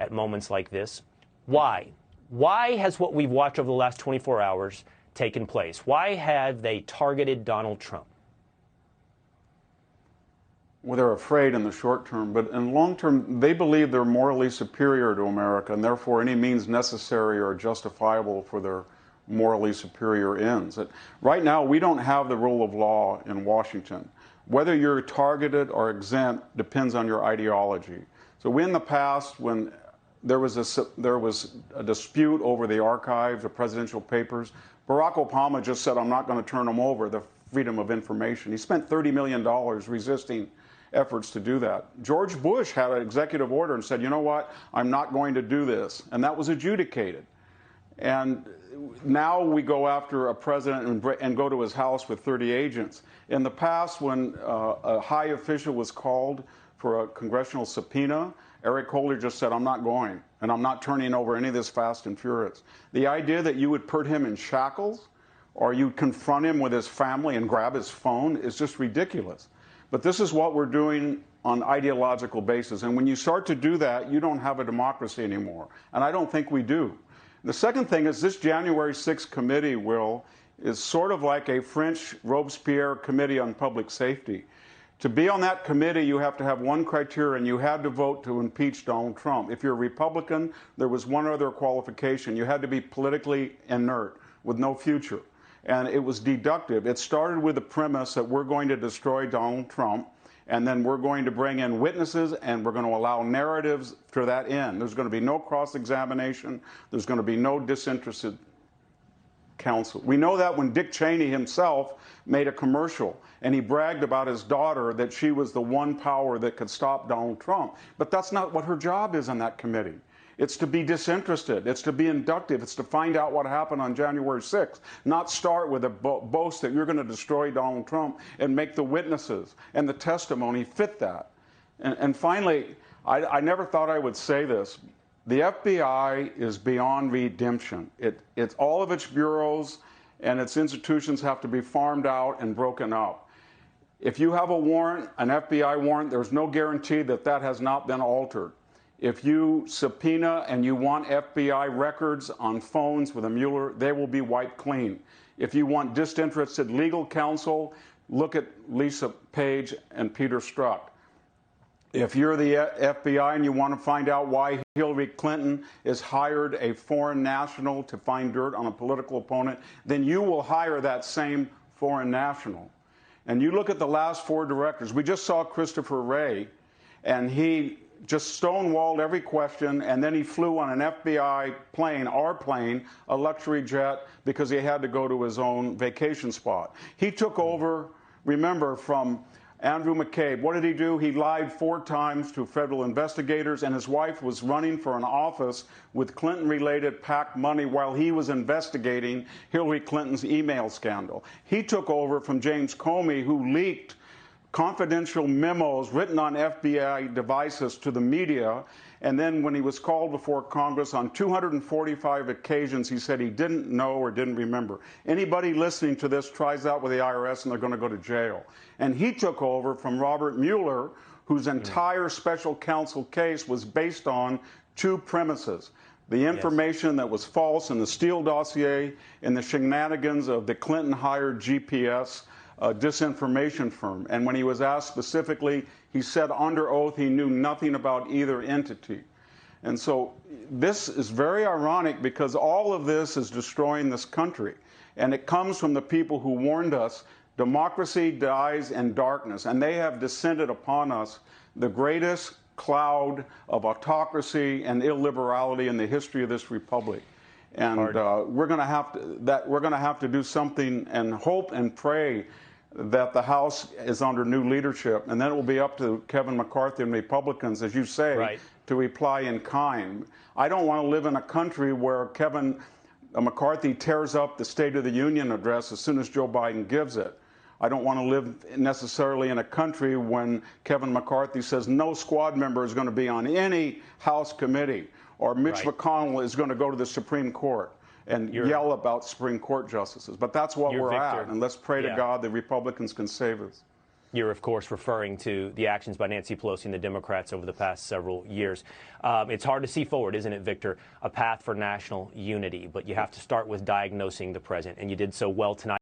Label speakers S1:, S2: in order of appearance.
S1: at moments like this. Why? Why has what we've watched over the last 24 hours taken place? Why have they targeted Donald Trump?
S2: Well, they're afraid in the short term, but in the long term, they believe they're morally superior to America, and therefore any means necessary or justifiable for their morally superior ends. Right now, we don't have the rule of law in Washington. Whether you're targeted or exempt depends on your ideology. So in the past, when there was a dispute over the archives of presidential papers, Barack Obama just said, I'm not going to turn them over, the freedom of information. He spent $30 million resisting efforts to do that. George Bush had an executive order and said, you know what, I'm not going to do this. And that was adjudicated. And now we go after a president and go to his house with 30 agents. In the past, when a high official was called for a congressional subpoena, Eric Holder just said, I'm not going, and I'm not turning over any of this fast and furious. The idea that you would put him in shackles or you'd confront him with his family and grab his phone is just ridiculous. But this is what we're doing on ideological basis. And when you start to do that, you don't have a democracy anymore. And I don't think we do. The second thing is this January 6th committee, Will, is sort of like a French Robespierre committee on public safety. To be on that committee, you have to have one criteria, and you had to vote to impeach Donald Trump. If you're a Republican, there was one other qualification. You had to be politically inert with no future. And it was deductive. It started with the premise that we're going to destroy Donald Trump, and then we're going to bring in witnesses, and we're going to allow narratives to that end. There's going to be no cross-examination. There's going to be no disinterested counsel. We know that when Dick Cheney himself made a commercial, and he bragged about his daughter that she was the one power that could stop Donald Trump. But that's not what her job is on that committee. It's to be disinterested. It's to be inductive. It's to find out what happened on January 6th, not start with a boast that you're going to destroy Donald Trump and make the witnesses and the testimony fit that. And finally, I never thought I would say this. The FBI is beyond redemption. It's all of its bureaus and its institutions have to be farmed out and broken up. If you have a warrant, an FBI warrant, there's no guarantee that that has not been altered. If you subpoena and you want FBI records on phones with a Mueller, they will be wiped clean. If you want disinterested legal counsel, look at Lisa Page and Peter Strzok. If you're the FBI and you want to find out why Hillary Clinton has hired a foreign national to find dirt on a political opponent, then you will hire that same foreign national. And you look at the last 4 directors. We just saw Christopher Wray, and he just stonewalled every question, and then he flew on an FBI plane, our plane, a luxury jet, because he had to go to his own vacation spot. He took over, remember, from Andrew McCabe. What did he do? He lied 4 times to federal investigators, and his wife was running for an office with Clinton-related PAC money while he was investigating Hillary Clinton's email scandal. He took over from James Comey, who leaked confidential memos written on FBI devices to the media, and then when he was called before Congress on 245 occasions, he said he didn't know or didn't remember. Anybody listening to this tries that with the IRS and they're going to go to jail. And he took over from Robert Mueller, whose entire special counsel case was based on 2 premises. The information that was false in the Steele dossier and the shenanigans of the Clinton-hired GPS disinformation firm. And when he was asked specifically, he said under oath he knew nothing about either entity. And so this is very ironic because all of this is destroying this country. And it comes from the people who warned us democracy dies in darkness. And they have descended upon us the greatest cloud of autocracy and illiberality in the history of this republic. And we're going to have to do something and hope and pray that the House is under new leadership, and then it will be up to Kevin McCarthy and Republicans, as you say, to reply in kind. I don't want to live in a country where Kevin McCarthy tears up the State of the Union address as soon as Joe Biden gives it. I don't want to live necessarily in a country when Kevin McCarthy says no squad member is going to be on any House committee, or Mitch McConnell is going to go to the Supreme Court and yell about Supreme Court justices. But that's what we're at, and let's pray to God the Republicans can save us.
S1: You're, of course, referring to the actions by Nancy Pelosi and the Democrats over the past several years. It's hard to see forward, isn't it, Victor? A path for national unity, but you have to start with diagnosing the present, and you did so well tonight.